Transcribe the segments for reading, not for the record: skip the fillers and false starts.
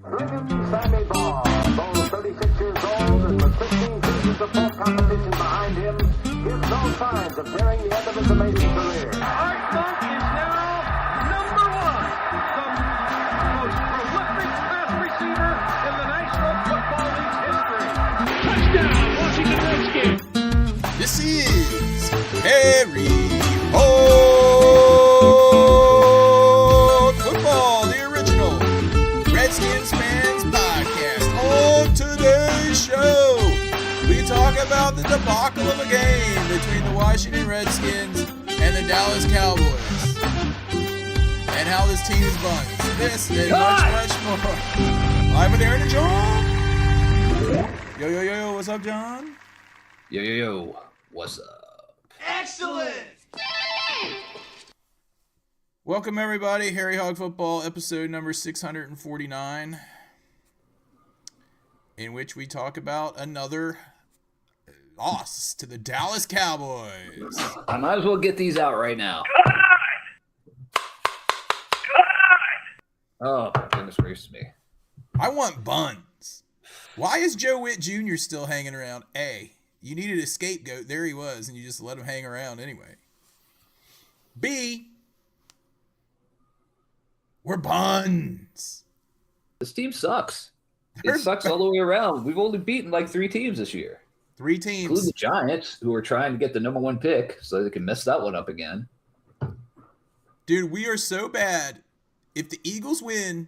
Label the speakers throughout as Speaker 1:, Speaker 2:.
Speaker 1: Sammy Baugh, though 36 years old and with 15 seasons of pro competition behind him, gives no signs of nearing the end of his amazing career.
Speaker 2: Art Monk is now number one, the most prolific pass receiver in the National Football League's history. Touchdown, Washington Redskins.
Speaker 3: This is Harry Football, the original Redskins Fans podcast. On today's show, we talk about the debacle of a game between the Washington Redskins and the Dallas Cowboys, and how this team is buns. This and much more. Live with Aaron and John. Yo, what's up, John?
Speaker 4: Yo, what's up?
Speaker 2: Excellent.
Speaker 3: Welcome, everybody. Harry Hog Football, episode number 649, in which we talk about another loss to the Dallas Cowboys.
Speaker 4: I might as well get these out right now. Oh, my goodness gracious me.
Speaker 3: I want buns. Why is Joe Witt Jr. still hanging around? A, you needed a scapegoat. There he was, and you just let him hang around anyway. B, we're buns.
Speaker 4: This team sucks. It sucks all the way around. We've only beaten like 3 teams this year.
Speaker 3: 3 teams.
Speaker 4: Including the Giants, who are trying to get the number 1 pick so they can mess that one up again.
Speaker 3: Dude, we are so bad. If the Eagles win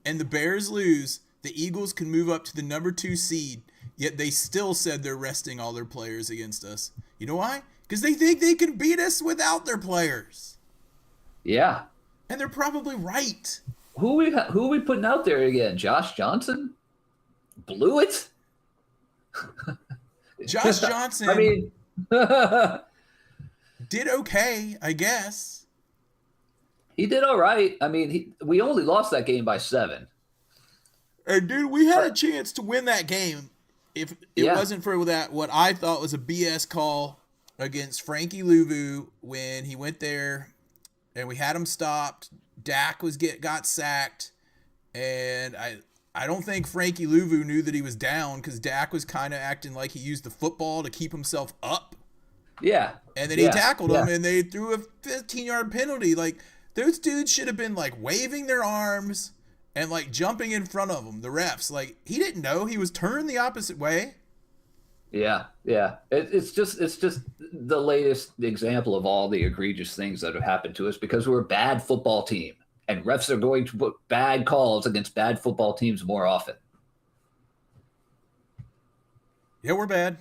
Speaker 3: and the Bears lose, the Eagles can move up to the number 2 seed, yet they still said they're resting all their players against us. You know why? Because they think they can beat us without their players.
Speaker 4: Yeah.
Speaker 3: And they're probably right.
Speaker 4: Who are we putting out there again? Josh Johnson? Blew it?
Speaker 3: Josh Johnson
Speaker 4: I mean,
Speaker 3: did okay, I guess.
Speaker 4: he did all right. I mean, we only lost that game by 7.
Speaker 3: And dude, we had a chance to win that game if it wasn't for that what I thought was a BS call against Frankie Louvu when he went there and we had him stopped. Dak got sacked, and I don't think Frankie Louvu knew that he was down because Dak was kind of acting like he used the football to keep himself up.
Speaker 4: Yeah.
Speaker 3: And then he tackled him, and they threw a 15-yard penalty. Like, those dudes should have been, like, waving their arms and, like, jumping in front of him, the refs. Like, he didn't know. He was turned the opposite way.
Speaker 4: Yeah. It's just the latest example of all the egregious things that have happened to us because we're a bad football team, and refs are going to put bad calls against bad football teams more often.
Speaker 3: Yeah, we're bad.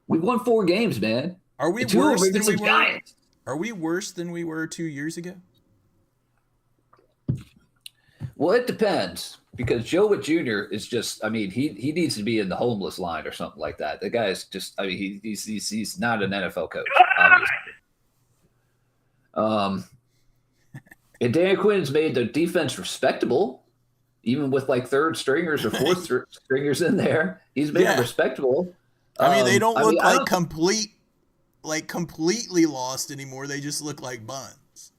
Speaker 4: We won 4 games, man.
Speaker 3: Are we worse than we were? Are we worse than we were 2 years ago?
Speaker 4: Well, it depends because Joe Witt Jr. is just, I mean, he needs to be in the homeless line or something like that. The guy is just, I mean, he's not an NFL coach, obviously. And Dan Quinn's made the defense respectable, even with like 3rd stringers or 4th stringers in there. He's made it respectable.
Speaker 3: I mean, they don't look completely lost anymore. They just look like buns.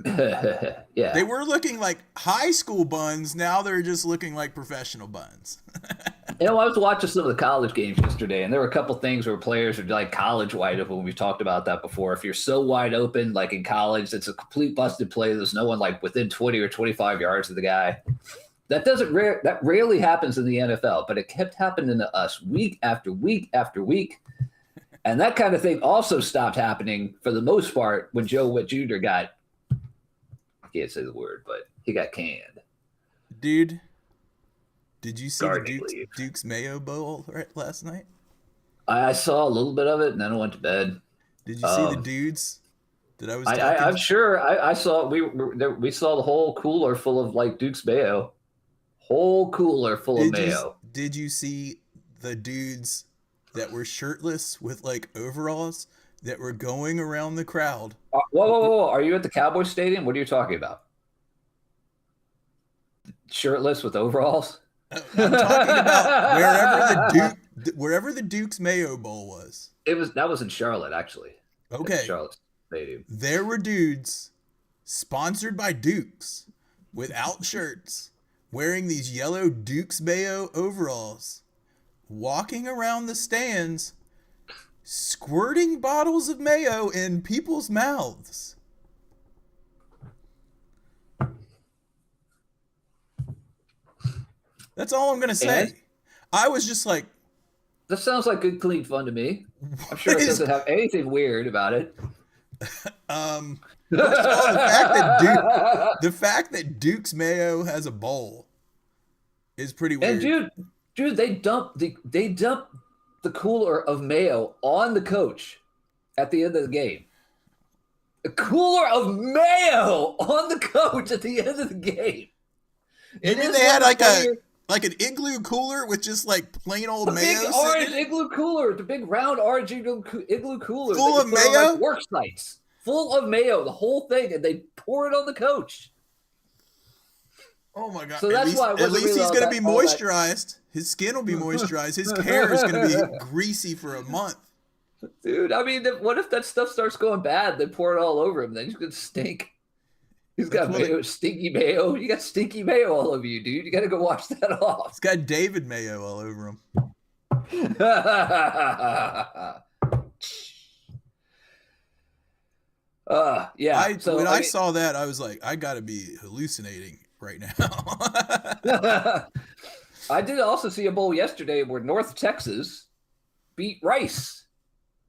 Speaker 4: Yeah.
Speaker 3: They were looking like high school buns. Now they're just looking like professional buns.
Speaker 4: I was watching some of the college games yesterday, and there were a couple things where players are like college wide open. We've talked about that before. If you're so wide open, like in college, it's a complete busted play. There's no one like within 20 or 25 yards of the guy. That rarely happens in the NFL, but it kept happening to us week after week after week. And that kind of thing also stopped happening for the most part when Joe Witt Jr. got, I can't say the word, but he got canned.
Speaker 3: Dude, did you see the Duke's Mayo Bowl last night?
Speaker 4: I saw a little bit of it, and then I went to bed.
Speaker 3: Did you see the dudes that I was talking
Speaker 4: I'm sure. I saw we saw the whole cooler full of like Duke's Mayo. Whole cooler full of mayo.
Speaker 3: Did you see the dudes that were shirtless with like overalls that were going around the crowd?
Speaker 4: Whoa. Are you at the Cowboys Stadium? What are you talking about? Shirtless with overalls?
Speaker 3: I'm talking about wherever the Duke's Mayo Bowl was.
Speaker 4: That was in Charlotte, actually.
Speaker 3: Okay.
Speaker 4: Charlotte Stadium.
Speaker 3: There were dudes sponsored by Duke's without shirts wearing these yellow Duke's Mayo overalls, walking around the stands, squirting bottles of mayo in people's mouths. That's all I'm going to say.
Speaker 4: And?
Speaker 3: I was just like,
Speaker 4: that sounds like good, clean fun to me. I'm sure it doesn't have anything weird about it.
Speaker 3: First of all, the fact that Duke's Mayo has a bowl is pretty weird.
Speaker 4: And dude, they dump the cooler of mayo on the coach at the end of the game. A cooler of mayo on the coach at the end of the game.
Speaker 3: And then they had like an igloo cooler with just like plain old mayo.
Speaker 4: Big orange igloo cooler, the big round orange igloo cooler.
Speaker 3: Full of mayo?
Speaker 4: On, like, work sites. Full of mayo, the whole thing, and they pour it on the coach.
Speaker 3: Oh my God.
Speaker 4: So that's why
Speaker 3: at least he's going to be moisturized. His skin will be moisturized. His hair is going to be greasy for a month.
Speaker 4: Dude, I mean, what if that stuff starts going bad? They pour it all over him. Then he's going to stink. He's got mayo, stinky mayo. You got stinky mayo all over you, dude. You got to go wash that off.
Speaker 3: He's got David Mayo all over him.
Speaker 4: Yeah.
Speaker 3: When I saw that, I was like, I got to be hallucinating right now.
Speaker 4: I did also see a bowl yesterday where North Texas beat Rice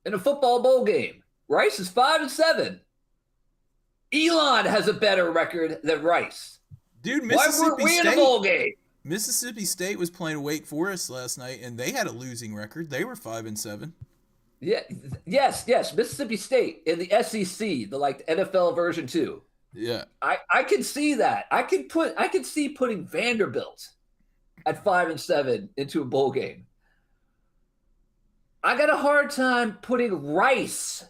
Speaker 4: in a football bowl game. Rice is 5-7. Elon has a better record than Rice.
Speaker 3: Dude,
Speaker 4: Why weren't we in a bowl game?
Speaker 3: Mississippi State was playing Wake Forest last night, and they had a losing record. They were 5-7.
Speaker 4: Yeah, yes. Mississippi State in the SEC, the NFL version 2.
Speaker 3: Yeah,
Speaker 4: I can see that. I can see putting Vanderbilt at 5-7 into a bowl game. I got a hard time putting Rice.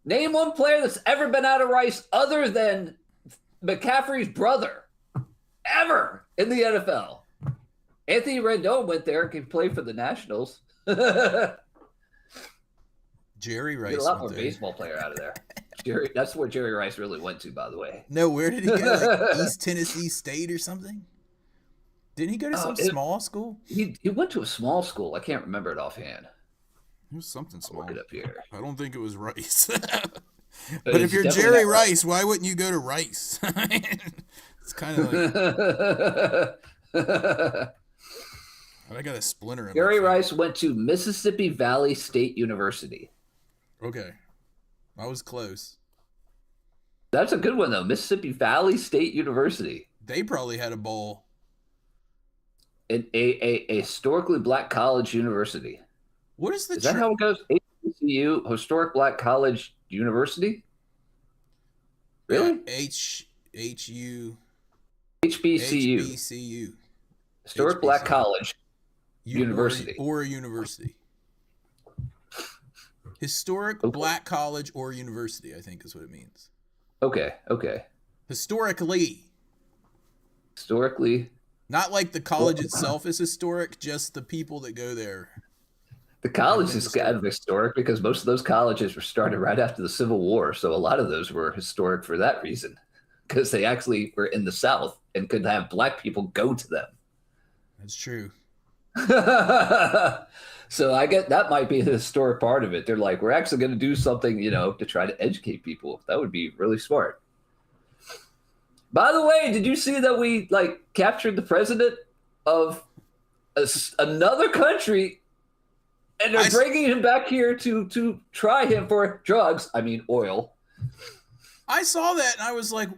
Speaker 4: Name one player that's ever been out of Rice other than McCaffrey's brother, ever in the NFL. Anthony Rendon went there and played for the Nationals.
Speaker 3: Jerry Rice.
Speaker 4: Get a lot more baseball player out of there. That's where Jerry Rice really went to, by the way.
Speaker 3: No, where did he go? Like East Tennessee State or something? Didn't he go to some small school?
Speaker 4: He went to a small school. I can't remember it offhand.
Speaker 3: It was something small.
Speaker 4: Look it up here.
Speaker 3: I don't think it was Rice. But if you're Jerry Rice, why wouldn't you go to Rice? It's kind of like I got a splinter in
Speaker 4: Jerry Rice went to Mississippi Valley State University.
Speaker 3: Okay. I was close.
Speaker 4: That's a good one, though. Mississippi Valley State University.
Speaker 3: They probably had a bowl.
Speaker 4: A historically black college university.
Speaker 3: What is the?
Speaker 4: Is that how it goes? HBCU, Historic Black College University. Really?
Speaker 3: HBCU.
Speaker 4: Historic Black College University.
Speaker 3: Or a university. Historic Black College or University, I think is what it means.
Speaker 4: Okay.
Speaker 3: Historically. Not like the college itself is historic, just the people that go there.
Speaker 4: The college is kind of historic because most of those colleges were started right after the Civil War. So a lot of those were historic for that reason, because they actually were in the South and could have black people go to them.
Speaker 3: That's true.
Speaker 4: So I get that might be the historic part of it. They're like, we're actually going to do something, to try to educate people. That would be really smart. By the way, did you see that we captured the president of another country? And they're bringing him back here to try him for drugs. I mean, oil.
Speaker 3: I saw that and I was like,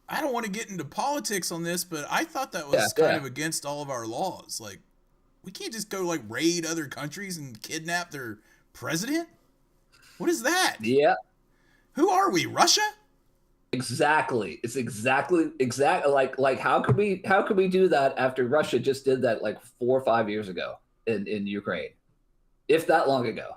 Speaker 3: I don't want to get into politics on this, but I thought that was kind of against all of our laws. Like, we can't just go raid other countries and kidnap their president. What is that?
Speaker 4: Yeah.
Speaker 3: Who are we? Russia?
Speaker 4: Exactly. It's exactly like how could we do that after Russia just did that 4 or 5 years ago in Ukraine? If that long ago.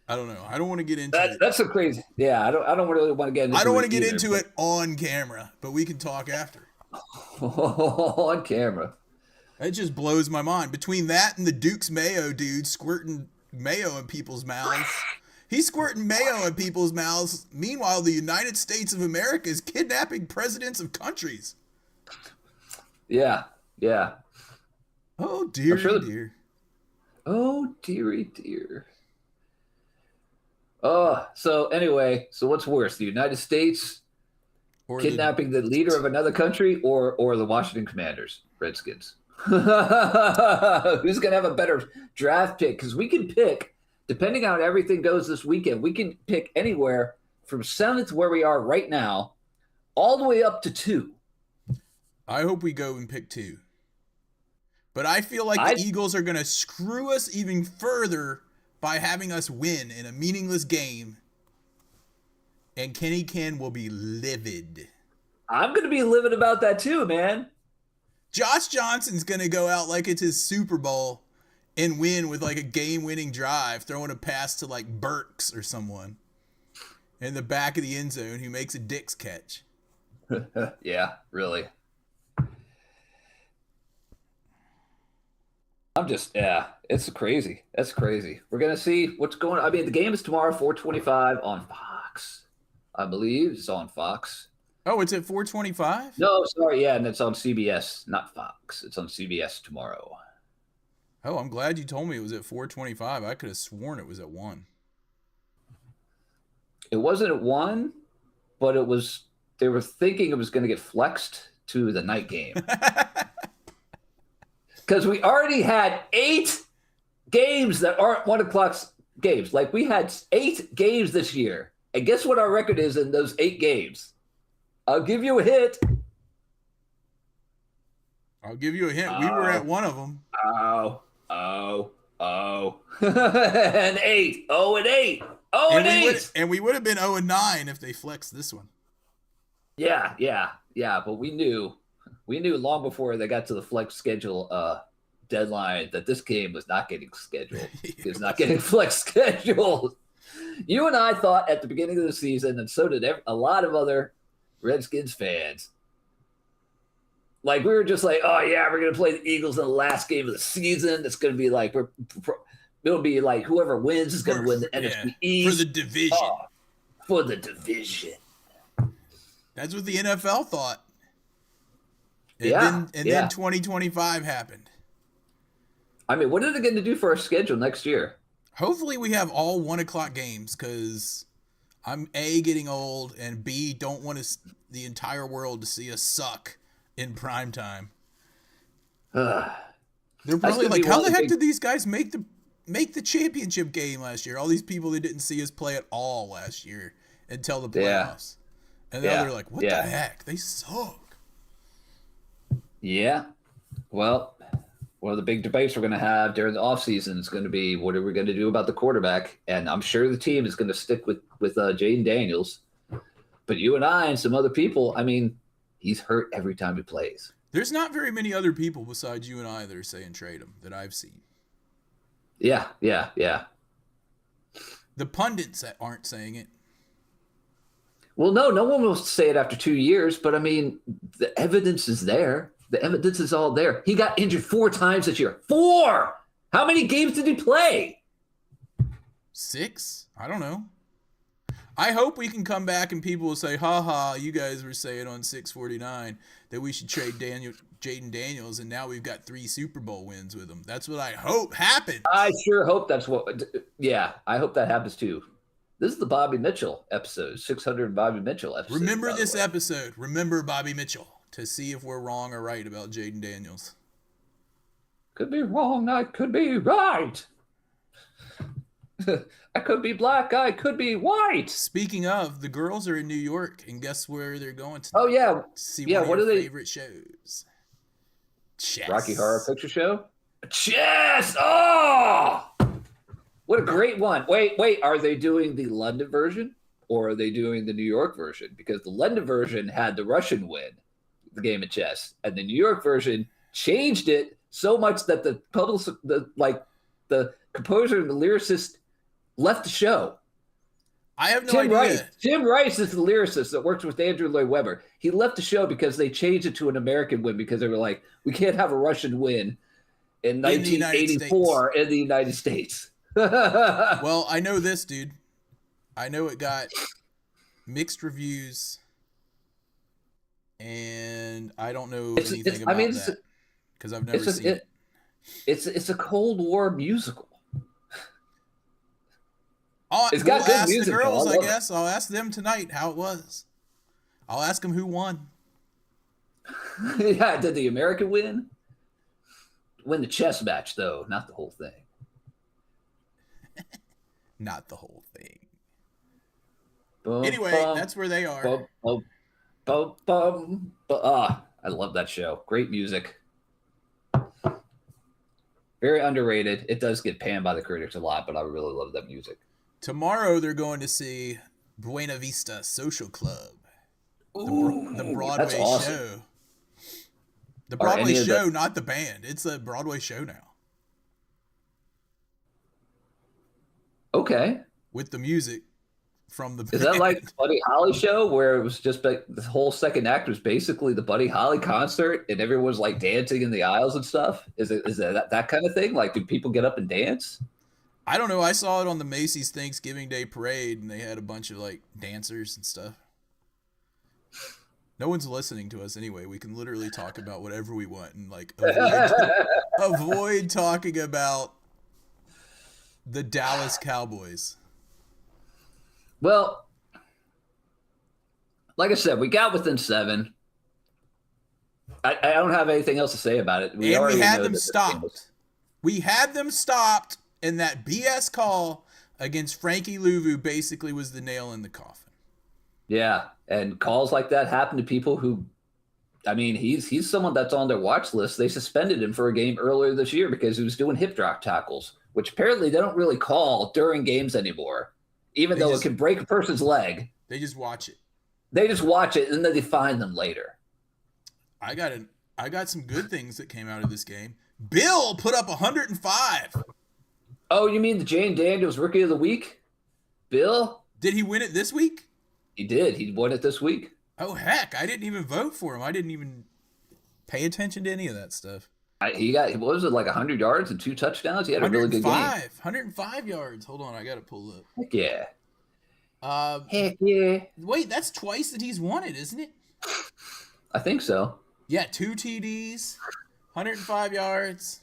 Speaker 3: I don't know. I don't want to get into it.
Speaker 4: That's so crazy. Yeah, I don't really want to get into it.
Speaker 3: I don't want to get into it on camera, but we can talk after.
Speaker 4: On camera.
Speaker 3: It just blows my mind. Between that and the Duke's Mayo dude squirting mayo in people's mouths. He's squirting mayo in people's mouths. Meanwhile, the United States of America is kidnapping presidents of countries.
Speaker 4: Yeah.
Speaker 3: Oh, dearie
Speaker 4: sure
Speaker 3: dear.
Speaker 4: Oh, dearie dear. So anyway, so what's worse, the United States
Speaker 3: Or
Speaker 4: kidnapping the leader of another country, or the Washington Commanders, Redskins? Who's gonna have a better draft pick? Because we can pick, depending on how everything goes this weekend, we can pick anywhere from 7th, where we are right now, all the way up to 2.
Speaker 3: I hope we go and pick 2. But I feel like the Eagles are going to screw us even further by having us win in a meaningless game. And Kenny Ken will be livid.
Speaker 4: I'm going to be livid about that too, man.
Speaker 3: Josh Johnson's going to go out like it's his Super Bowl and win with like a game-winning drive, throwing a pass to like Burks or someone in the back of the end zone who makes a Dick's catch.
Speaker 4: Yeah, really. It's crazy. That's crazy. We're going to see what's going on. I mean, the game is tomorrow, 4:25 on Fox. I believe it's on Fox.
Speaker 3: Oh, it's at 4:25?
Speaker 4: No, sorry. Yeah, and it's on CBS, not Fox. It's on CBS tomorrow.
Speaker 3: Oh, I'm glad you told me it was at 4:25. I could have sworn it was at 1.
Speaker 4: It wasn't at 1, but it was. They were thinking it was going to get flexed to the night game. Because we already had 8 games that aren't 1 o'clock games. Like, we had 8 games this year. And guess what our record is in those 8 games? I'll give you a hint.
Speaker 3: I'll give you a hint. We were at one of them.
Speaker 4: And 8. 0-8. 0-8.
Speaker 3: And we would have been 0-9 if they flexed this one.
Speaker 4: Yeah. But we knew long before they got to the flex schedule deadline that this game was not getting scheduled. It was not getting flex scheduled. You and I thought at the beginning of the season, and so did a lot of other Redskins fans. Like, we were just like, oh yeah, we're gonna play the Eagles in the last game of the season. It's gonna be like it'll be like whoever wins is gonna win the NFC East
Speaker 3: for the division.
Speaker 4: For the division.
Speaker 3: That's what the NFL thought. And then 2025 happened.
Speaker 4: I mean, what are they going to do for our schedule next year?
Speaker 3: Hopefully we have all 1 o'clock games, because I'm A, getting old, and B, don't want the entire world to see us suck in prime time. They're probably like, how the heck did these guys make the championship game last year? All these people that didn't see us play at all last year until the playoffs. And now they're like, what the heck? They suck.
Speaker 4: Yeah. Well, one of the big debates we're going to have during the offseason is going to be, what are we going to do about the quarterback? And I'm sure the team is going to stick with Jaden Daniels. But you and I and some other people, I mean, he's hurt every time he plays.
Speaker 3: There's not very many other people besides you and I that are saying trade him that I've seen.
Speaker 4: Yeah.
Speaker 3: The pundits that aren't saying it.
Speaker 4: Well, no one will say it after 2 years, but I mean, the evidence is there. The evidence is all there. He got injured 4 times this year. 4! How many games did he play?
Speaker 3: 6? I don't know. I hope we can come back and people will say, ha, you guys were saying on 649 that we should trade Jaden Daniels, and now we've got 3 Super Bowl wins with him. That's what I hope happens.
Speaker 4: I sure hope that's what – yeah, I hope that happens too. This is the Bobby Mitchell episode, 600 Bobby Mitchell episode.
Speaker 3: Remember this episode. Remember Bobby Mitchell, to see if we're wrong or right about Jaden Daniels.
Speaker 4: Could be wrong. I could be right. I could be black. I could be white.
Speaker 3: Speaking of, the girls are in New York, and guess where they're going to?
Speaker 4: Oh, yeah.
Speaker 3: To see one of
Speaker 4: what
Speaker 3: your
Speaker 4: are they?
Speaker 3: favorite shows. Chess.
Speaker 4: Rocky Horror Picture Show? Chess! Oh! What a great one. Wait. Are they doing the London version, or are they doing the New York version? Because the London version had the Russian win the game of chess, and the New York version changed it so much that the composer and the lyricist left the show.
Speaker 3: I have no idea.
Speaker 4: Tim Rice is the lyricist that works with Andrew Lloyd Webber. He left the show because they changed it to an American win, because they were like, we can't have a Russian win in 1984 in the United States.
Speaker 3: Well, I know this, dude. I know it got mixed reviews, and and I don't know
Speaker 4: It's,
Speaker 3: anything
Speaker 4: it's, I
Speaker 3: about
Speaker 4: mean,
Speaker 3: that because I've never seen it.
Speaker 4: It's a Cold War musical. It's
Speaker 3: We'll
Speaker 4: got good
Speaker 3: ask
Speaker 4: music.
Speaker 3: the girls,
Speaker 4: I
Speaker 3: I
Speaker 4: love
Speaker 3: guess. I'll ask them tonight how it was. I'll ask them who won.
Speaker 4: it. Yeah, did the American win? Win the chess match, though, not the whole thing.
Speaker 3: Not the whole thing.
Speaker 4: Bum,
Speaker 3: Anyway,
Speaker 4: bum,
Speaker 3: that's where they are.
Speaker 4: bum, bum, bum, bum. I love that show. Great music. Very underrated. It does get panned by the critics a lot, but I really love that music.
Speaker 3: Tomorrow they're going to see Buena Vista Social Club. The Broadway
Speaker 4: that's awesome.
Speaker 3: show. The Broadway show, not the band. It's a Broadway show now.
Speaker 4: Okay.
Speaker 3: With the music from the band.
Speaker 4: Is that like Buddy Holly show where it was just like the whole second act was basically the Buddy Holly concert and everyone was like dancing in the aisles and stuff? Is that kind of thing? Like, do people get up and dance?
Speaker 3: I don't know. I saw it on the Macy's Thanksgiving Day Parade, and they had a bunch of like dancers and stuff. No one's listening to us anyway. We can literally talk about whatever we want and like avoid talking about the Dallas Cowboys.
Speaker 4: Well, like I said, we got within 7. I don't have anything else to say about it.
Speaker 3: We had them stopped. We had them stopped, and that BS call against Frankie Louvu basically was the nail in the coffin.
Speaker 4: Yeah, and calls like that happen to people who, I mean, he's someone that's on their watch list. They suspended him for a game earlier this year because he was doing hip drop tackles, which apparently they don't really call during games anymore, even though it can break a person's leg.
Speaker 3: They just watch it.
Speaker 4: They just watch it, and then they find them later.
Speaker 3: I got some good things that came out of this game. Bill put up 105.
Speaker 4: Oh, you mean the Jane Daniels Rookie of the Week? Bill?
Speaker 3: Did he win it this week?
Speaker 4: He did. He won it this week.
Speaker 3: Oh, heck. I didn't even vote for him. I didn't even pay attention to any of that stuff.
Speaker 4: He got, what was it, like 100 yards and 2 touchdowns? He had a really good game.
Speaker 3: 105 yards. Hold on. I got to pull up.
Speaker 4: Heck yeah.
Speaker 3: Heck
Speaker 4: yeah.
Speaker 3: Wait, that's twice that he's won it, isn't it?
Speaker 4: I think so.
Speaker 3: Yeah, 2 TDs, 105 yards,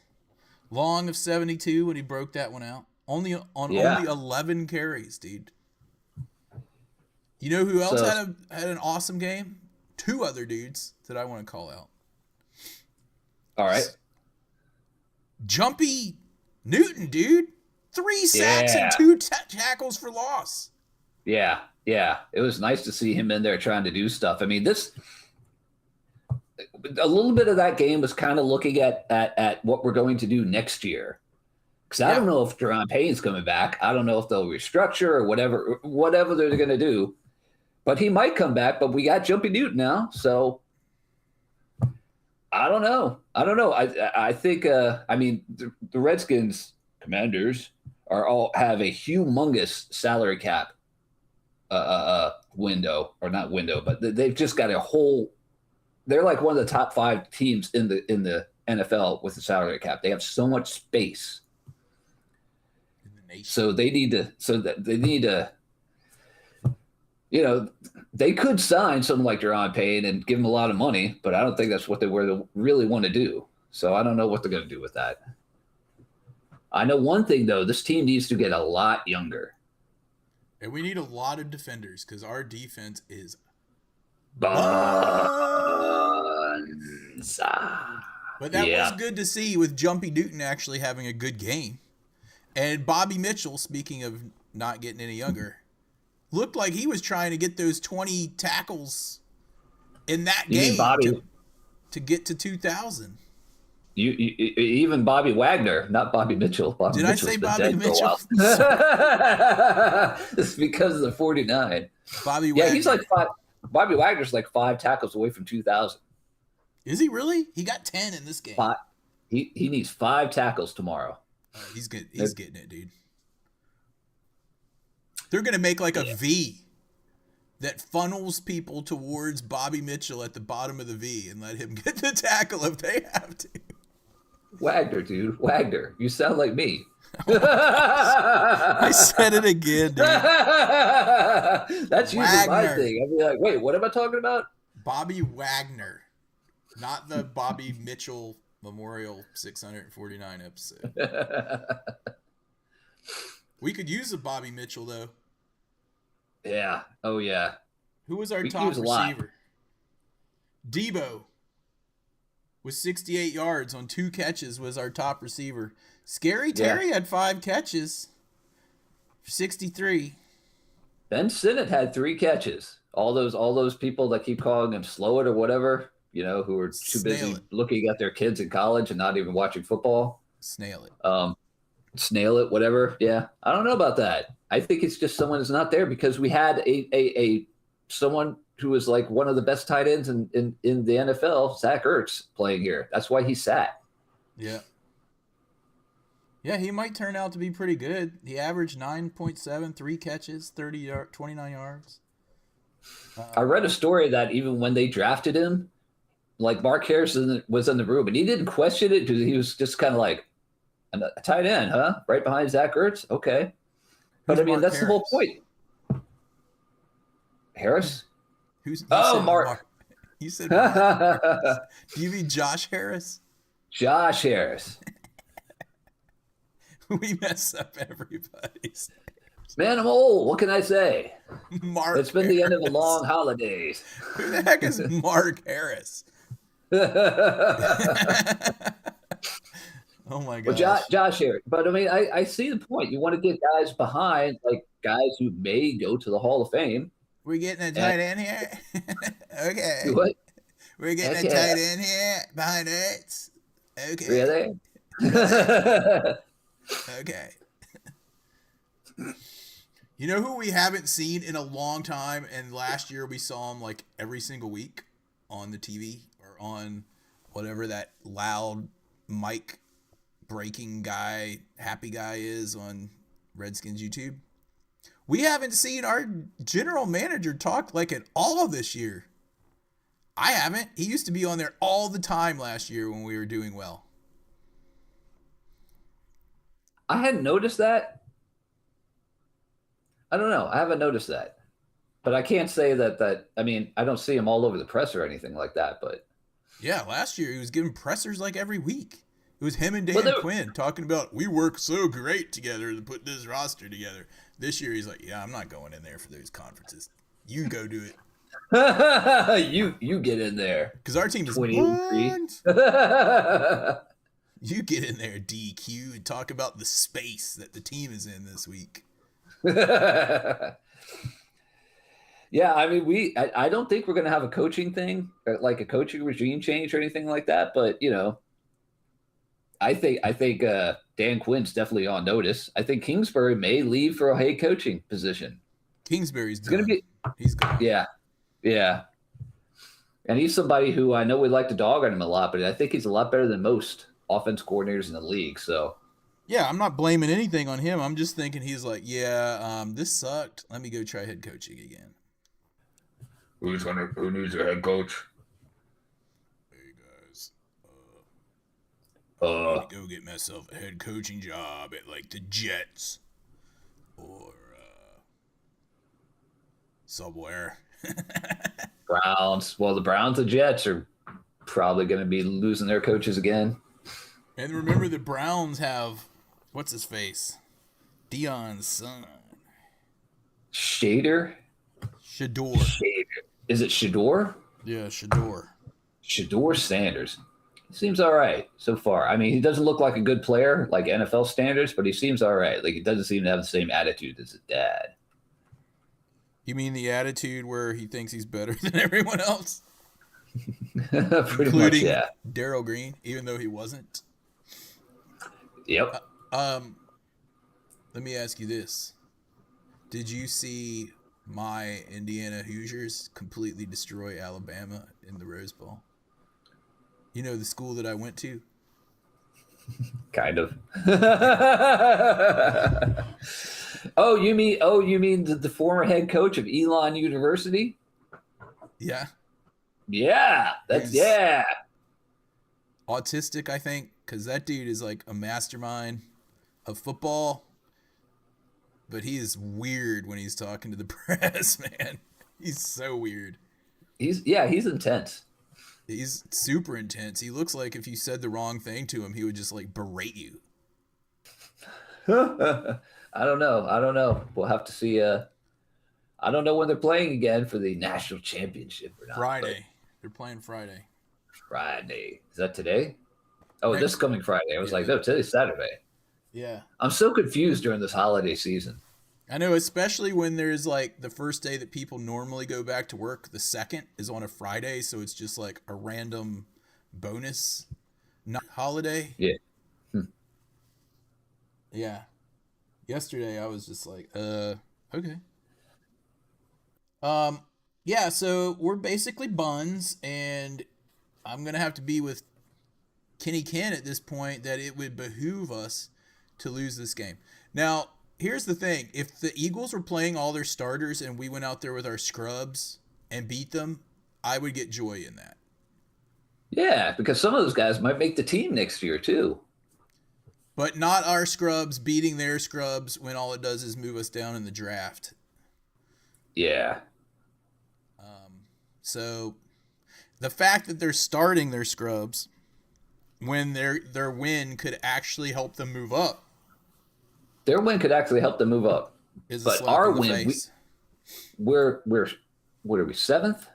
Speaker 3: long of 72 when he broke that one out. Only 11 carries, dude. You know who else had an awesome game? 2 other dudes that I want to call out.
Speaker 4: All right.
Speaker 3: Jumpy Newton, dude. 3 sacks and 2 tackles for loss.
Speaker 4: Yeah. It was nice to see him in there trying to do stuff. I mean, a little bit of that game was kind of looking at what we're going to do next year. Because I don't know if Jerron Payne's coming back. I don't know if they'll restructure or whatever they're going to do. But he might come back, but we got Jumpy Newton now. So I don't know. I think, I mean, the Redskins Commanders have a humongous salary cap window, or not window, but they've just got a whole, they're like one of the top 5 teams in the NFL with the salary cap. They have so much space. So they need to, you know, they could sign someone like Jerron Payne and give him a lot of money, but I don't think that's what they really want to do. So I don't know what they're going to do with that. I know one thing, though. This team needs to get a lot younger.
Speaker 3: And we need a lot of defenders because our defense is
Speaker 4: Bonza.
Speaker 3: But that was good to see with Jumpy Newton actually having a good game. And Bobby Mitchell, speaking of not getting any younger, looked like he was trying to get those 20 tackles in that game to get to 2,000.
Speaker 4: You even Bobby Wagner, not Bobby Mitchell.
Speaker 3: Did I say Bobby Mitchell?
Speaker 4: It's because of the 49.
Speaker 3: Bobby Wagner.
Speaker 4: Yeah, he's like 5. Bobby Wagner's like 5 tackles away from 2,000.
Speaker 3: Is he really? He got 10 in this game.
Speaker 4: He needs 5 tackles tomorrow.
Speaker 3: He's good. He's getting it, dude. They're going to make like a V that funnels people towards Bobby Mitchell at the bottom of the V and let him get the tackle if they have to.
Speaker 4: Wagner, dude. Wagner. You sound like me.
Speaker 3: I said it again, dude.
Speaker 4: That's usually my thing. I'll be like, wait, what am I talking about?
Speaker 3: Bobby Wagner. Not the Bobby Mitchell Memorial 649 episode. We could use a Bobby Mitchell, though.
Speaker 4: Yeah. Oh, yeah.
Speaker 3: Who was our
Speaker 4: We could
Speaker 3: top
Speaker 4: use a lot.
Speaker 3: receiver? Debo with 68 yards on 2 catches was our top receiver. Scary Terry had 5 catches for 63.
Speaker 4: Ben Sinnott had 3 catches. All those people that keep calling him slow it or whatever, who are too busy looking at their kids in college and not even watching football.
Speaker 3: Snail it.
Speaker 4: Snail it, whatever. Yeah. I don't know about that. I think it's just someone who's not there because we had a someone who was like one of the best tight ends in the NFL, Zach Ertz, playing here. That's why he sat.
Speaker 3: Yeah. Yeah, he might turn out to be pretty good. He averaged 9.7, 3 catches, 29 yards.
Speaker 4: I read a story that even when they drafted him, like Mark Harrison was in the room, and he didn't question it because he was just kind of like, a tight end, huh? Right behind Zach Ertz? Okay. But
Speaker 3: Who's
Speaker 4: I mean,
Speaker 3: Mark
Speaker 4: that's
Speaker 3: Harris?
Speaker 4: the whole point. Harris?
Speaker 3: Mark. You said Mark. Do you mean Josh Harris?
Speaker 4: Josh Harris.
Speaker 3: We mess up everybody's.
Speaker 4: Man, I'm old. What can I say?
Speaker 3: Mark.
Speaker 4: It's been the end of the long holidays.
Speaker 3: Who the heck is Mark Harris? Oh my god.
Speaker 4: Well, Josh Harris. But I mean, I see the point. You want to get guys behind, like guys who may go to the Hall of Fame.
Speaker 3: We're getting a tight end here. Okay.
Speaker 4: What?
Speaker 3: We're getting a tight end here behind it. Okay.
Speaker 4: Really?
Speaker 3: Okay. You know who we haven't seen in a long time, and last year we saw him like every single week on the TV or on whatever that loud mic breaking guy, happy guy is on Redskins YouTube? We haven't seen our general manager talk like at all this year. I haven't. He used to be on there all the time last year when we were doing well.
Speaker 4: I hadn't noticed that. I don't know. I haven't noticed that. But I can't say that I mean, I don't see him all over the press or anything like that, but
Speaker 3: yeah, last year he was giving pressers like every week. It was him and Dan Quinn talking about, we work so great together to put this roster together. This year he's like, yeah, I'm not going in there for those conferences. You go do it.
Speaker 4: you get in there.
Speaker 3: Because our team is
Speaker 4: 23.
Speaker 3: You get in there, DQ, and talk about the space that the team is in this week.
Speaker 4: Yeah, I mean, I don't think we're going to have a coaching thing, like a coaching regime change or anything like that. But, I think Dan Quinn's definitely on notice. I think Kingsbury may leave for a head coaching position.
Speaker 3: Kingsbury's done. He's gone.
Speaker 4: Yeah. Yeah. And he's somebody who I know we like to dog on him a lot, but I think he's a lot better than most offense coordinators in the league. So,
Speaker 3: yeah, I'm not blaming anything on him. I'm just thinking he's like, this sucked. Let me go try head coaching again.
Speaker 4: Who needs a head coach?
Speaker 3: Hey guys, I'm gonna go get myself a head coaching job at like the Jets or somewhere.
Speaker 4: Browns. Well, the Browns and Jets are probably going to be losing their coaches again.
Speaker 3: And remember, the Browns have what's his face, Dion's son,
Speaker 4: Shador. Is it Shador?
Speaker 3: Yeah, Shador.
Speaker 4: Shador Sanders. He seems all right so far. I mean, he doesn't look like a good player, like NFL standards, but he seems all right. Like, he doesn't seem to have the same attitude as his dad.
Speaker 3: You mean the attitude where he thinks he's better than everyone else?
Speaker 4: Pretty much, yeah.
Speaker 3: Darryl Green, even though he wasn't.
Speaker 4: Yep.
Speaker 3: Let me ask you this. Did you see my Indiana Hoosiers completely destroy Alabama in the Rose Bowl? You know the school that I went to?
Speaker 4: Kind of. Oh, you mean the former head coach of Elon University?
Speaker 3: Yeah.
Speaker 4: Yeah. Yeah.
Speaker 3: Autistic, I think, because that dude is like a mastermind of football. But he is weird when he's talking to the press, man. He's so weird.
Speaker 4: He's intense.
Speaker 3: He's super intense. He looks like if you said the wrong thing to him, he would just like berate you.
Speaker 4: I don't know. We'll have to see. I don't know when they're playing again for the national championship or not.
Speaker 3: Friday. They're playing Friday.
Speaker 4: Friday. Is that today? Oh,
Speaker 3: Right.
Speaker 4: this coming Friday. I was like, no, today's Saturday.
Speaker 3: Yeah.
Speaker 4: I'm so confused during this holiday season.
Speaker 3: I know, especially when there's like the first day that people normally go back to work, the second is on a Friday, so it's just like a random bonus not holiday.
Speaker 4: Yeah.
Speaker 3: Yeah. Yesterday I was just like, okay. Yeah, so we're basically buns, and I'm gonna have to be with Kenny Ken at this point that it would behoove us to lose this game. Now, here's the thing. If the Eagles were playing all their starters and we went out there with our scrubs and beat them, I would get joy in that.
Speaker 4: Yeah, because some of those guys might make the team next year too.
Speaker 3: But not our scrubs beating their scrubs when all it does is move us down in the draft.
Speaker 4: Yeah.
Speaker 3: So the fact that they're starting their scrubs when their win could actually help them move up.
Speaker 4: Their win could actually help them move up.
Speaker 3: Is a
Speaker 4: But
Speaker 3: slap
Speaker 4: our
Speaker 3: in the
Speaker 4: win,
Speaker 3: face.
Speaker 4: we're what are we, 7th?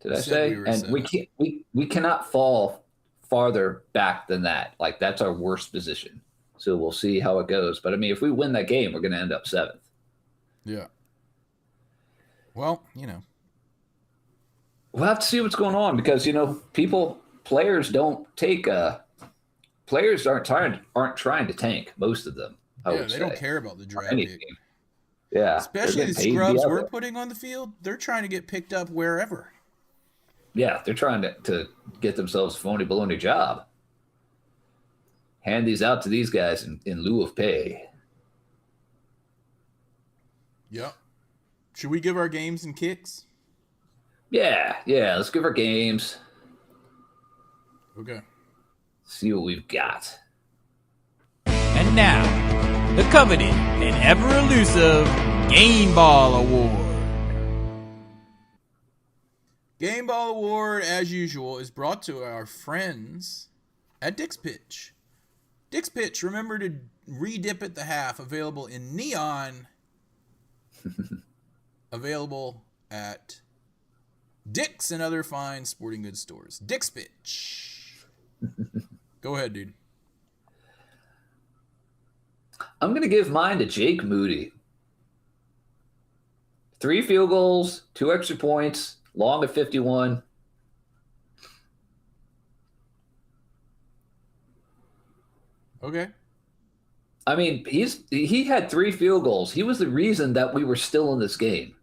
Speaker 4: Did I
Speaker 3: said
Speaker 4: say?
Speaker 3: we were
Speaker 4: And we
Speaker 3: 7th.
Speaker 4: can't we cannot fall farther back than that. Like that's our worst position. So we'll see how it goes. But I mean, if we win that game, we're going to end up 7th.
Speaker 3: Yeah. Well, you know.
Speaker 4: We'll have to see what's going on because players aren't trying to tank. Most of them, I
Speaker 3: Yeah,
Speaker 4: would
Speaker 3: they
Speaker 4: say.
Speaker 3: don't care about the draft
Speaker 4: Anything.
Speaker 3: pick.
Speaker 4: Yeah,
Speaker 3: Especially
Speaker 4: they're
Speaker 3: the
Speaker 4: getting paid to be
Speaker 3: scrubs
Speaker 4: out
Speaker 3: we're
Speaker 4: there.
Speaker 3: putting on the field, they're trying to get picked up wherever.
Speaker 4: Yeah, they're trying to get themselves a phony baloney job. Hand these out to these guys in lieu of pay.
Speaker 3: Yep. Should we give our games and kicks?
Speaker 4: Yeah. Let's give our games.
Speaker 3: Okay.
Speaker 4: See what we've got.
Speaker 5: And now, the coveted and ever elusive Game Ball Award.
Speaker 3: Game Ball Award, as usual, is brought to our friends at Dick's Pitch. Dick's Pitch, remember to re-dip at the half, available in neon. Available at Dick's and other fine sporting goods stores. Dick's Pitch. Go ahead, dude.
Speaker 4: I'm going to give mine to Jake Moody. 3 field goals, 2 extra points, long at 51.
Speaker 3: Okay.
Speaker 4: I mean, he had 3 field goals. He was the reason that we were still in this game.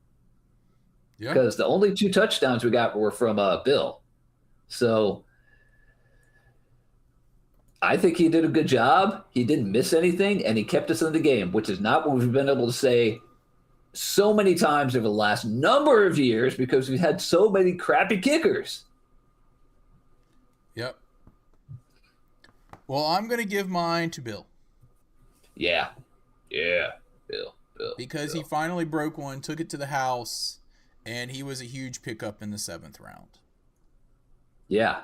Speaker 3: Yeah.
Speaker 4: Because the only 2 touchdowns we got were from Bill. So I think he did a good job. He didn't miss anything, and he kept us in the game, which is not what we've been able to say so many times over the last number of years because we've had so many crappy kickers.
Speaker 3: Yep. Well, I'm going to give mine to Bill.
Speaker 4: Yeah. Bill.
Speaker 3: Because he finally broke one, took it to the house, and he was a huge pickup in the 7th round.
Speaker 4: Yeah.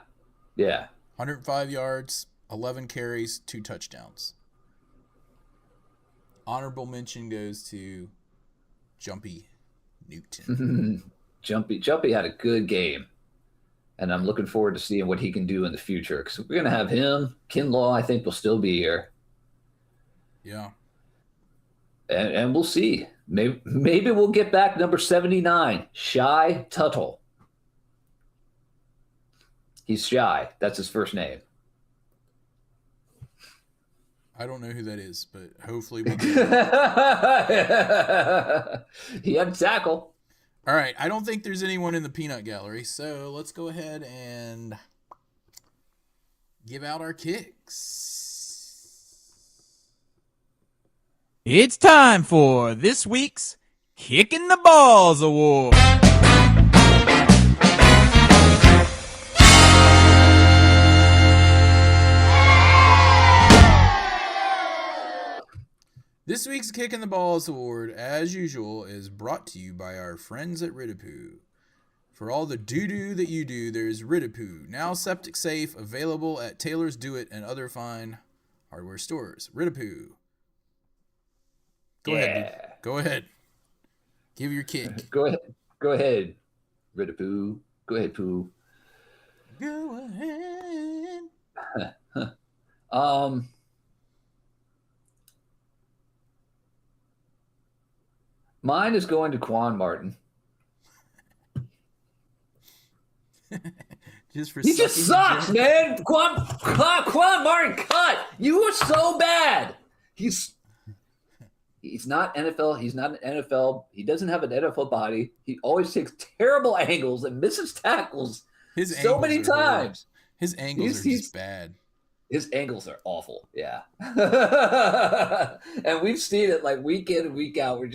Speaker 3: 105 yards, 11 carries, 2 touchdowns. Honorable mention goes to Jumpy Newton.
Speaker 4: Jumpy had a good game, and I'm looking forward to seeing what he can do in the future because we're going to have him. Kinlaw, I think, will still be here.
Speaker 3: Yeah.
Speaker 4: And we'll see. Maybe we'll get back number 79, Shy Tuttle. He's Shy. That's his first name.
Speaker 3: I don't know who that is, but hopefully we do.
Speaker 4: He had a tackle.
Speaker 3: All right. I don't think there's anyone in the peanut gallery, so let's go ahead and give out our kicks.
Speaker 5: It's time for this week's Kicking the Balls Award.
Speaker 3: This week's Kick in the Balls Award, as usual, is brought to you by our friends at Ridipoo. For all the doo-doo that you do, there's Ridipoo, now septic safe, available at Taylor's Do It and other fine hardware stores. Ridipoo. Go ahead, dude. Go ahead. Give your kick.
Speaker 4: Go ahead. Go ahead. Ridipoo. Go ahead, Pooh.
Speaker 3: Go ahead.
Speaker 4: Mine is going to Quan Martin.
Speaker 3: Just for
Speaker 4: He just sucks, man. Quan Martin, cut. You are so bad. He's not NFL. He's not an NFL. He doesn't have an NFL body. He always takes terrible angles and misses tackles so many times.
Speaker 3: His angles are just bad.
Speaker 4: His angles are awful. Yeah. And we've seen it like week in and week out.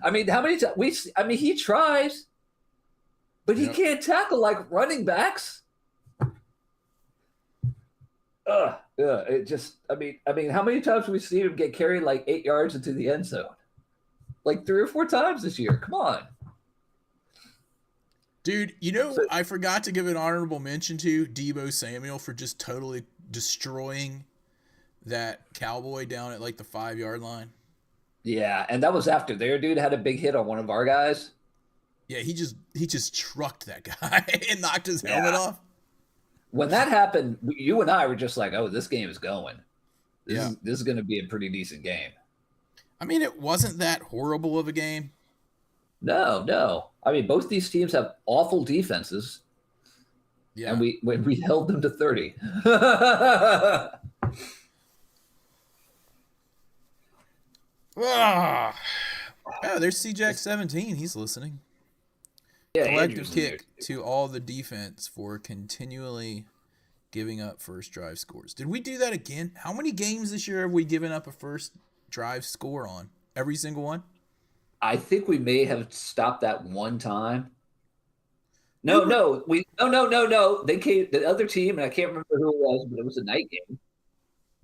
Speaker 4: How many times he tries, but he can't tackle like running backs. It just, how many times have we seen him get carried like 8 yards into the end zone? Like 3 or 4 times this year. Come on.
Speaker 3: Dude, I forgot to give an honorable mention to Deebo Samuel for just totally destroying that Cowboy down at like the 5-yard line.
Speaker 4: Yeah, and that was after their dude had a big hit on one of our guys.
Speaker 3: Yeah, he just trucked that guy and knocked his helmet off.
Speaker 4: When that happened, you and I were just like, "Oh, this game is going. This is going to be a pretty decent game."
Speaker 3: I mean, it wasn't that horrible of a game.
Speaker 4: No. I mean, both these teams have awful defenses. Yeah, and we held them to 30.
Speaker 3: Oh, there's CJack17. He's listening.
Speaker 4: Yeah,
Speaker 3: collective kick to all the defense for continually giving up first drive scores. Did we do that again? How many games this year have we given up a first drive score on? Every single one?
Speaker 4: I think we may have stopped that one time. No. They came, the other team, and I can't remember who it was, but it was a night game.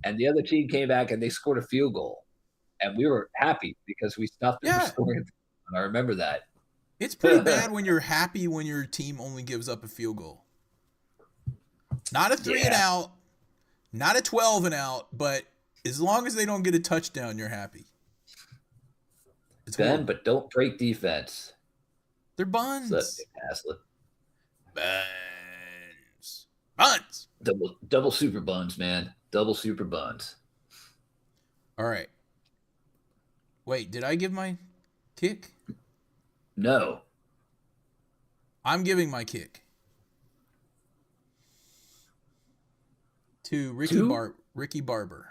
Speaker 4: And the other team came back and they scored a field goal. And we were happy because we stopped them from scoring. And I remember that.
Speaker 3: It's pretty bad when you're happy when your team only gives up a field goal. Not a 3 and out, not a 12 and out, but as long as they don't get a touchdown, you're happy.
Speaker 4: But don't break defense.
Speaker 3: They're buns.
Speaker 4: Buns. Double super buns, man. Double super buns.
Speaker 3: All right. Wait, did I give my kick?
Speaker 4: No.
Speaker 3: I'm giving my kick to Ricky Barber.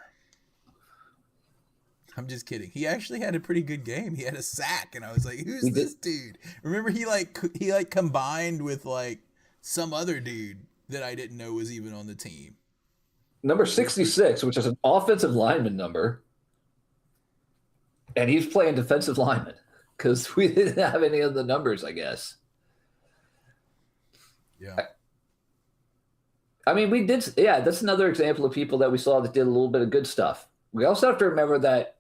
Speaker 3: I'm just kidding. He actually had a pretty good game. He had a sack, and I was like, "Who's this dude?" Remember, he combined with like some other dude that I didn't know was even on the team.
Speaker 4: Number 66, which is an offensive lineman number, and he's playing defensive lineman. Because we didn't have any of the numbers, I guess.
Speaker 3: Yeah.
Speaker 4: I mean, we did. Yeah, that's another example of people that we saw that did a little bit of good stuff. We also have to remember that,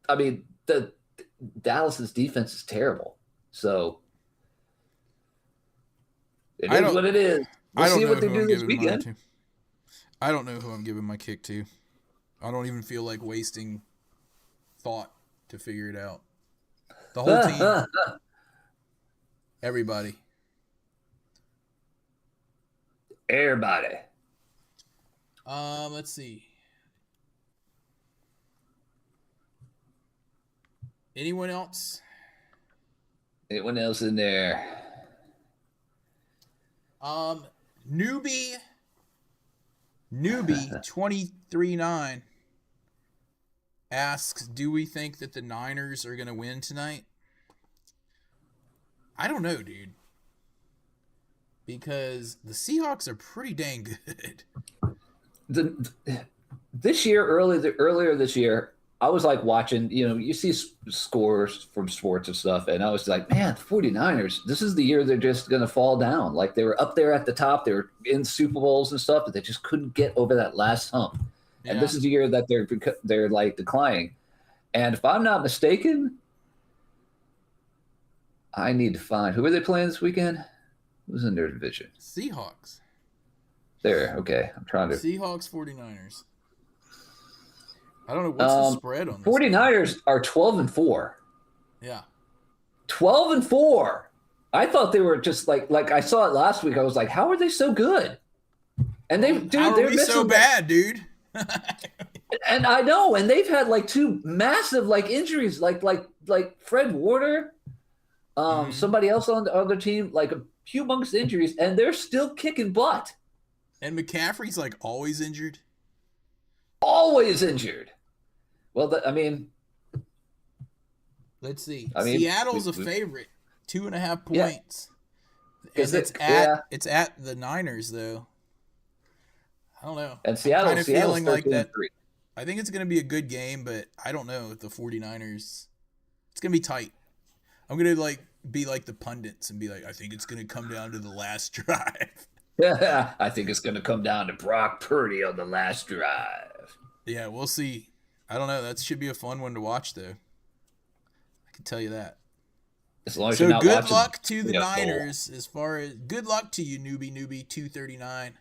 Speaker 4: I mean, the Dallas's defense is terrible. So it is what it is. We'll see what they do this weekend.
Speaker 3: I don't know who I'm giving my kick to. I don't even feel like wasting thought to figure it out. The whole team. Everybody. Let's see. Anyone else?
Speaker 4: Anyone else in there?
Speaker 3: Newbie 23-9 asks, do we think that the Niners are going to win tonight? I don't know, dude. Because the Seahawks are pretty dang good.
Speaker 4: Earlier this year, I was like watching, you see scores from sports and stuff, and I was like, man, the 49ers, this is the year they're just going to fall down. Like, they were up there at the top. They were in Super Bowls and stuff, but they just couldn't get over that last hump. Yeah. And this is the year that they're like declining. And if I'm not mistaken, I need to find who are they playing this weekend? Who's in their division?
Speaker 3: Seahawks.
Speaker 4: There. Okay. I'm trying to.
Speaker 3: Seahawks 49ers. I don't know what's the spread on this.
Speaker 4: 49ers are 12-4.
Speaker 3: Yeah.
Speaker 4: 12-4. I thought they were just like I saw it last week. I was like, how are they so good? And they're
Speaker 3: so bad, dude.
Speaker 4: And I know, and they've had like two massive like injuries, like Fred Warner, somebody else on the other team, like a humongous injuries, and they're still kicking butt.
Speaker 3: And McCaffrey's like always injured.
Speaker 4: Always injured. Well,
Speaker 3: let's see. Seattle's a favorite, 2.5 points.
Speaker 4: Yeah.
Speaker 3: It's at the Niners though. I don't know.
Speaker 4: And Seattle's
Speaker 3: kind of feeling like that.
Speaker 4: 3.
Speaker 3: I think it's going to be a good game, but I don't know if the 49ers. It's going to be tight. I'm going to be like the pundits and be like, I think it's going to come down to the last drive.
Speaker 4: Yeah, I think it's going to come down to Brock Purdy on the last drive.
Speaker 3: Yeah, we'll see. I don't know. That should be a fun one to watch, though. I can tell you that.
Speaker 4: As long as you're not
Speaker 3: good
Speaker 4: watching,
Speaker 3: luck to the Niners. Good luck to you, newbie 239,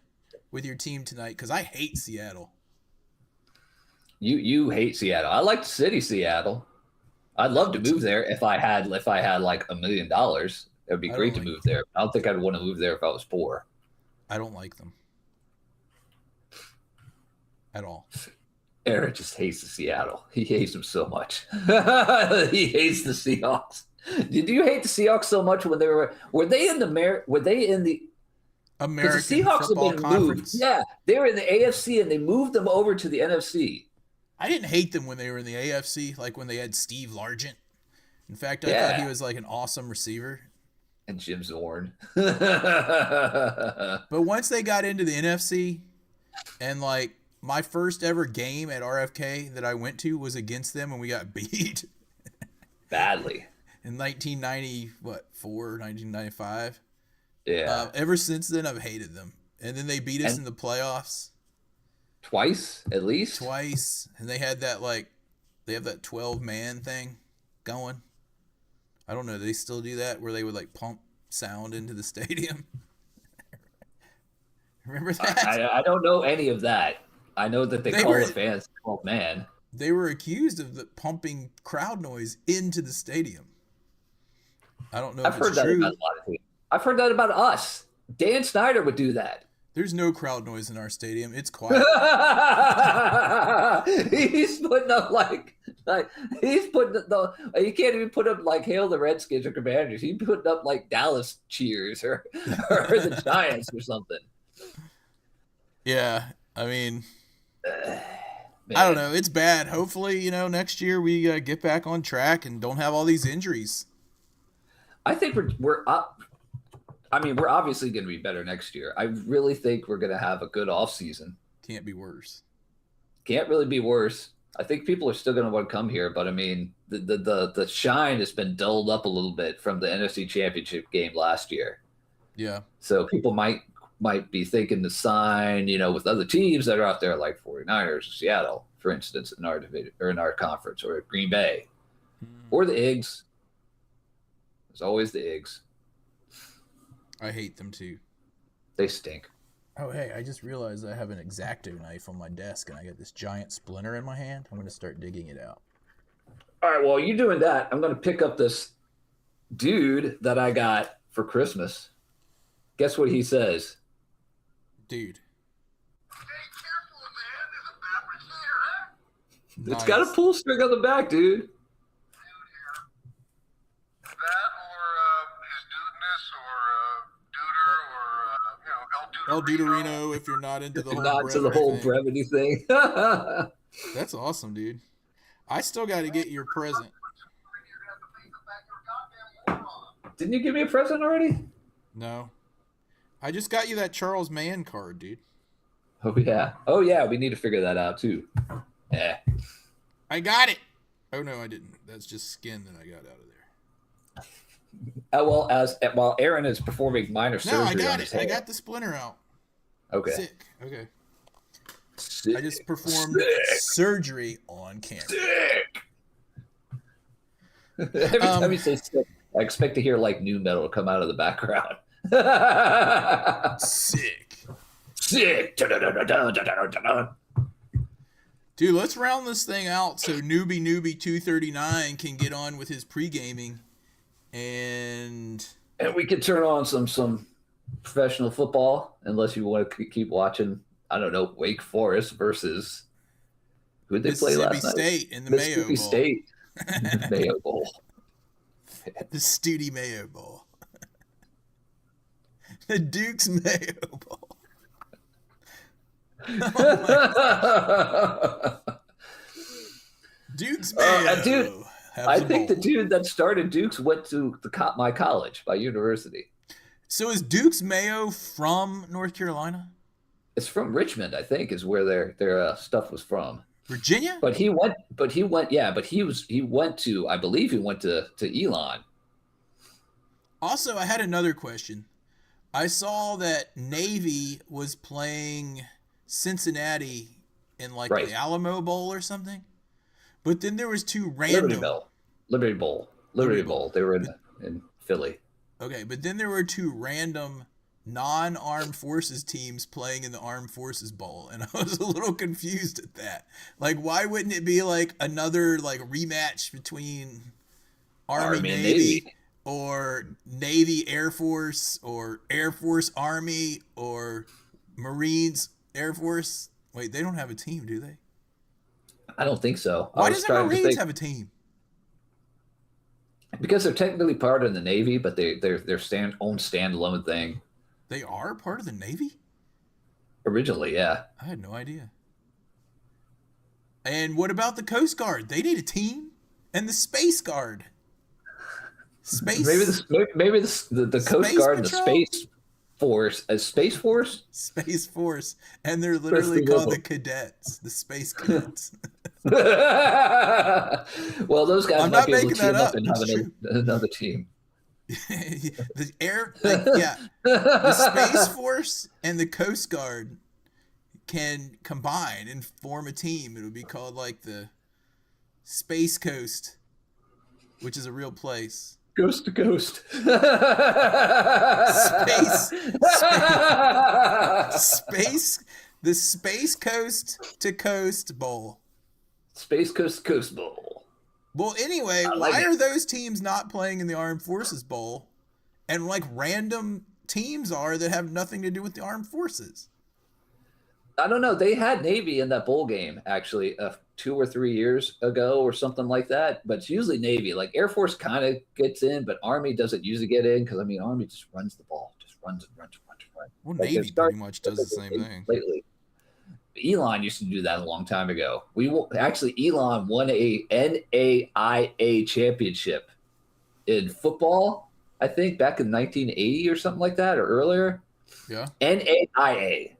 Speaker 3: with your team tonight, because I hate Seattle.
Speaker 4: You hate Seattle. I like the city Seattle. I'd love to move there if I had like $1 million. It would be great to move there. I don't think I'd want to move there if I was poor.
Speaker 3: I don't like them at all.
Speaker 4: Eric just hates the Seattle. He hates them so much. He hates the Seahawks. Did you hate the Seahawks so much when they were they in the American
Speaker 3: the
Speaker 4: Seahawks
Speaker 3: Football
Speaker 4: have been
Speaker 3: Conference?
Speaker 4: moved. Yeah, they were in the AFC and they moved them over to the NFC.
Speaker 3: I didn't hate them when they were in the AFC, like when they had Steve Largent. In fact, I thought he was like an awesome receiver.
Speaker 4: And Jim Zorn.
Speaker 3: But once they got into the NFC, and like my first ever game at RFK that I went to was against them, and we got beat
Speaker 4: badly
Speaker 3: in 1995.
Speaker 4: Yeah.
Speaker 3: Ever since then, I've hated them. And then they beat us in the playoffs.
Speaker 4: Twice, at least?
Speaker 3: Twice. And they had that, they have that 12-man thing going. I don't know. Do they still do that where they would, pump sound into the stadium? Remember that?
Speaker 4: I don't know any of that. I know that they call the fans 12-man.
Speaker 3: They were accused of pumping crowd noise into the stadium. I don't know if it's true.
Speaker 4: About a lot of people. I've heard that about us. Dan Snyder would do that.
Speaker 3: There's no crowd noise in our stadium. It's quiet.
Speaker 4: He's putting up he's putting he can't even put up hail the Redskins or Commanders. He's putting up Dallas cheers or the Giants or something.
Speaker 3: Yeah, I mean, I don't know. It's bad. Hopefully, next year we get back on track and don't have all these injuries.
Speaker 4: I think we're up. I mean, we're obviously going to be better next year. I really think we're going to have a good offseason.
Speaker 3: Can't be worse.
Speaker 4: Can't really be worse. I think people are still going to want to come here, but I mean, the shine has been dulled up a little bit from the NFC Championship game last year.
Speaker 3: Yeah.
Speaker 4: So people might be thinking to sign, with other teams that are out there like 49ers, Seattle, for instance, in our division or in our conference, or Green Bay, or the Igs. There's always the Igs.
Speaker 3: I hate them too.
Speaker 4: They stink.
Speaker 3: Oh, hey, I just realized I have an X-Acto knife on my desk, and I got this giant splinter in my hand. I'm going to start digging it out.
Speaker 4: All right, well, you doing that. I'm going to pick up this dude that I got for Christmas. Guess what he says?
Speaker 3: Dude.
Speaker 1: Stay careful, man. There's a bad receiver, huh?
Speaker 3: Nice.
Speaker 4: It's got a pull string on the back, dude.
Speaker 3: El Duderino, if you're not into the
Speaker 4: whole brevity thing.
Speaker 3: That's awesome, dude. I still got to get your present.
Speaker 4: Didn't you give me a present already?
Speaker 3: No. I just got you that Charles Mann card, dude.
Speaker 4: Oh, yeah. We need to figure that out, too. Yeah.
Speaker 3: I got it. Oh, no, I didn't. That's just skin that I got out of there.
Speaker 4: While Aaron is performing minor surgery.
Speaker 3: No, I got
Speaker 4: on his
Speaker 3: it. I
Speaker 4: hand.
Speaker 3: got the splinter out.
Speaker 4: Okay.
Speaker 3: Sick. Okay.
Speaker 4: Sick.
Speaker 3: I just performed surgery on camera.
Speaker 4: Sick. Every time you say sick, I expect to hear like new metal come out of the background.
Speaker 3: Sick.
Speaker 4: Sick.
Speaker 3: Dude, let's round this thing out so newbie 239 can get on with his pre-gaming. And
Speaker 4: we could turn on some professional football, unless you want to keep watching, I don't know, Wake Forest versus who did they play last night?
Speaker 3: Mississippi State in the Mayo Bowl.
Speaker 4: Mississippi State. Mayo Bowl.
Speaker 3: The Studi Mayo Bowl. The Duke's Mayo Bowl. Oh Duke's Mayo.
Speaker 4: Dude, I think the dude that started Duke's went to my college, my university.
Speaker 3: So is Duke's Mayo from North Carolina?
Speaker 4: It's from Richmond, I think, is where their stuff was from.
Speaker 3: Virginia?
Speaker 4: But he went to, I believe he went to Elon.
Speaker 3: Also, I had another question. I saw that Navy was playing Cincinnati in like the Alamo Bowl or something. But then there was two random
Speaker 4: Liberty Bowl. They were in Philly.
Speaker 3: Okay, but then there were two random non-armed forces teams playing in the Armed Forces Bowl, and I was a little confused at that. Like, why wouldn't it be like another like rematch between Army Navy or Navy Air Force or Air Force Army or Marines Air Force? Wait, they don't have a team, do they?
Speaker 4: I don't think so.
Speaker 3: Why doesn't Marines have a team?
Speaker 4: Because they're technically part of the Navy, but they're own standalone thing.
Speaker 3: They are part of the Navy?
Speaker 4: Originally, yeah.
Speaker 3: I had no idea. And what about the Coast Guard? They need a team. And the Space Guard.
Speaker 4: Maybe the Coast Guard and the Space Force. Space Force?
Speaker 3: Space Force. And they're literally called the Cadets. The Space Cadets.
Speaker 4: Well, those guys might be able to team up and have another team.
Speaker 3: The Space Force and the Coast Guard can combine and form a team. It would be called like the Space Coast, which is a real place.
Speaker 4: Coast to coast.
Speaker 3: The Space Coast to Coast Bowl.
Speaker 4: Space Coast to Coast Bowl.
Speaker 3: Well, anyway, why are those teams not playing in the Armed Forces Bowl? And like random teams are that have nothing to do with the Armed Forces.
Speaker 4: I don't know. They had Navy in that bowl game, actually, 2 or 3 years ago or something like that. But it's usually Navy. Like Air Force kind of gets in, but Army doesn't usually get in because, I mean, Army just runs the ball. Just runs.
Speaker 3: Well, like Navy pretty much does the same thing.
Speaker 4: Lately. Elon used to do that a long time ago. Elon won a NAIA championship in football, I think, back in 1980 or something like that, or earlier.
Speaker 3: Yeah.
Speaker 4: NAIA.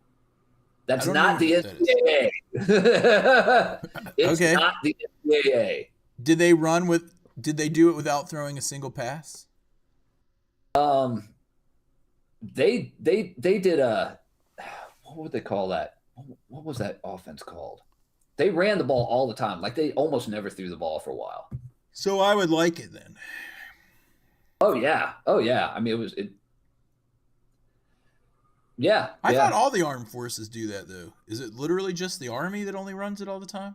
Speaker 4: That's not the NCAA. It's not the NCAA.
Speaker 3: Did they do it without throwing a single pass?
Speaker 4: They did what would they call that? What was that offense called? They ran the ball all the time. Like they almost never threw the ball for a while.
Speaker 3: So I would like it then.
Speaker 4: Oh yeah. I mean, I
Speaker 3: thought all the armed forces do that though. Is it literally just the Army that only runs it all the time?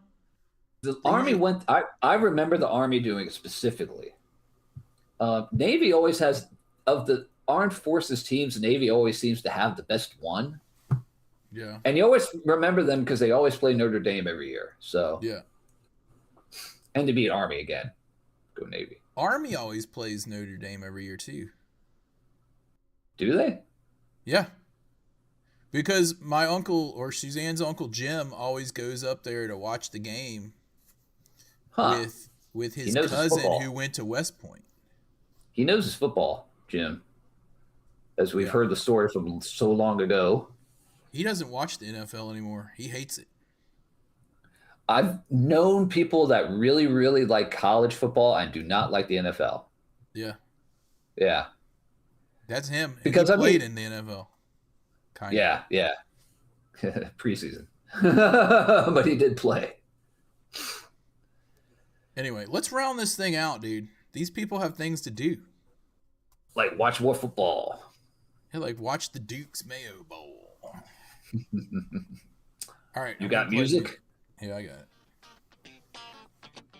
Speaker 4: The Army went. I remember the Army doing it specifically. Navy always has, of the armed forces teams, the Navy always seems to have the best one.
Speaker 3: Yeah.
Speaker 4: And you always remember them because they always play Notre Dame every year. So
Speaker 3: yeah.
Speaker 4: And to beat Army again. Go Navy.
Speaker 3: Army always plays Notre Dame every year too.
Speaker 4: Do they?
Speaker 3: Yeah. Because my uncle or Suzanne's uncle Jim always goes up there to watch the game with his cousin who went to West Point.
Speaker 4: He knows his football, Jim. As we've heard the story from so long ago.
Speaker 3: He doesn't watch the NFL anymore. He hates it.
Speaker 4: I've known people that really, really like college football and do not like the NFL.
Speaker 3: Yeah.
Speaker 4: Yeah.
Speaker 3: That's him.
Speaker 4: Because
Speaker 3: he played in the NFL. Kind
Speaker 4: of. Yeah. Preseason. But he did play.
Speaker 3: Anyway, let's round this thing out, dude. These people have things to do.
Speaker 4: Like, watch more football.
Speaker 3: Hey, like, watch the Duke's Mayo Bowl. All right.
Speaker 4: You got music?
Speaker 3: Yeah, I got it.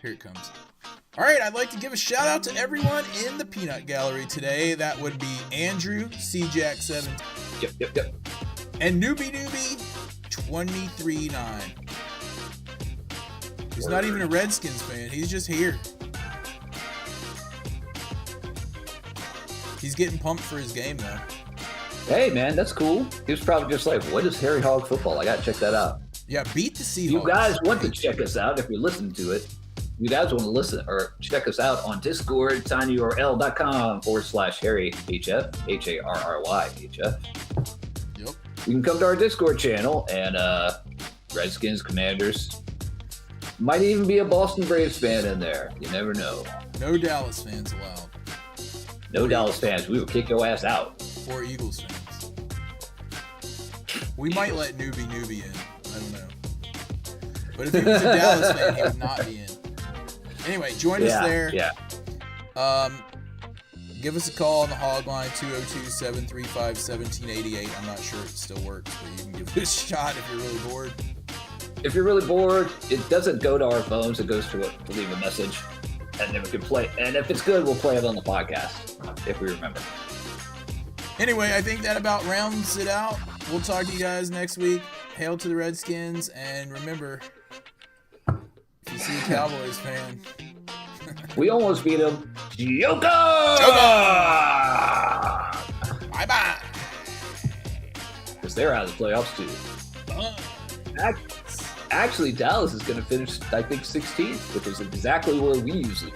Speaker 3: Here it comes. All right, I'd like to give a shout out to everyone in the Peanut Gallery today. That would be Andrew, CJack7,
Speaker 4: Yep.
Speaker 3: and Newbie 239. He's not even a Redskins fan. He's just here. He's getting pumped for his game, though.
Speaker 4: Hey, man, that's cool. He was probably just like, what is Harry Hog football? I got to check that out.
Speaker 3: Yeah, beat the Seahawks.
Speaker 4: You guys want to check us out if you're listening to it. You guys want to listen or check us out on Discord, tinyurl.com/HarryHF, HARRYHF.
Speaker 3: Yep.
Speaker 4: You can come to our Discord channel and Redskins, Commanders. Might even be a Boston Braves fan in there. You never know.
Speaker 3: No Dallas fans allowed.
Speaker 4: No Dallas fans. We will kick your ass out.
Speaker 3: Or Eagles fans. We might let Newbie in. I don't know. But if he was a Dallas fan, he would not be in. Anyway, join us there.
Speaker 4: Yeah.
Speaker 3: Give us a call on the hog line, 202-735-1788. I'm not sure if it still works, but you can give it a shot if you're really bored.
Speaker 4: If you're really bored, it doesn't go to our phones. It goes to leave a message. And then we can play. And if it's good, we'll play it on the podcast, if we remember.
Speaker 3: Anyway, I think that about rounds it out. We'll talk to you guys next week. Hail to the Redskins. And remember, if you see a Cowboys fan,
Speaker 4: we almost beat them. Joker!
Speaker 3: Bye-bye.
Speaker 4: Because they're out of the playoffs, too. Actually, Dallas is going to finish, I think, 16th, which is exactly where we usually finish.